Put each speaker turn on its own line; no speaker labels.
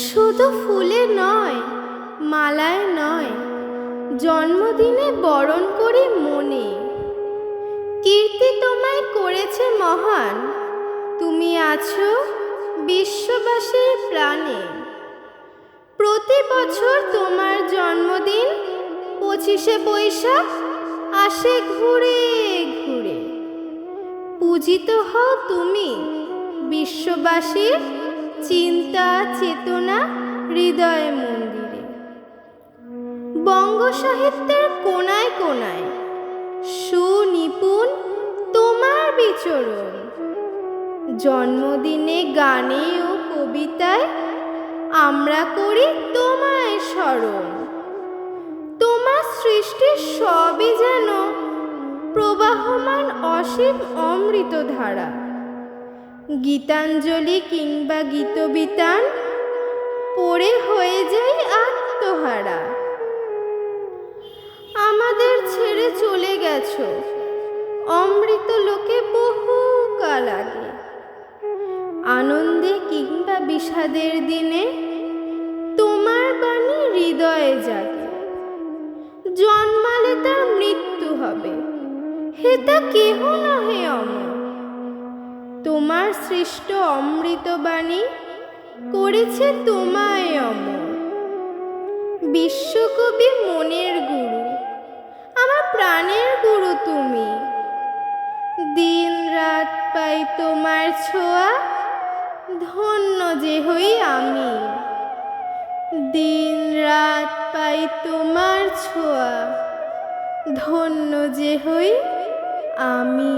শুধু ফুলে নয়, মালায় নয়, জন্মদিনে বরণ করি মনে। কীর্তি তোমায় করেছে মহান, তুমি আছো বিশ্ববাসীর প্রাণে। প্রতি বছর তোমার জন্মদিন 25শে বৈশাখ আসে ঘুরে ঘুরে। পূজিত হও তুমি বিশ্ববাসীর চিন্তা চেতনা হৃদয় মন্দিরে। বঙ্গ সাহিত্যের কোনায় কোনায় সুনিপুণ তোমার বিচরণ। জন্মদিনে গানে ও কবিতায় আমরা করি তোমায় স্মরণ। তোমার সৃষ্টি সবই যেন প্রবাহমান অসীম অমৃতধারা। গীতাঞ্জলি কিংবা গীতবিতান পড়ে হয়ে যাই আত্মহারা। আমাদের ছেড়ে চলে গেছো অমৃত লোকে বহু কাল আগে। আনন্দে কিংবা বিষাদের দিনে তোমার বাণী হৃদয়ে জাগে। জন্মালে তার মৃত্যু হবে, হেতা কেহ নহে অমর। তোমার সৃষ্ট অমৃতবাণী করেছে তোমায় অমর। বিশ্বকবি মনের গুরু, আমার প্রাণের গুরু তুমি। দিন রাত পাই তোমার ছোঁয়া, ধন্য যে হই আমি। দিন রাত পাই তোমার ছোঁয়া, ধন্য যে হই আমি।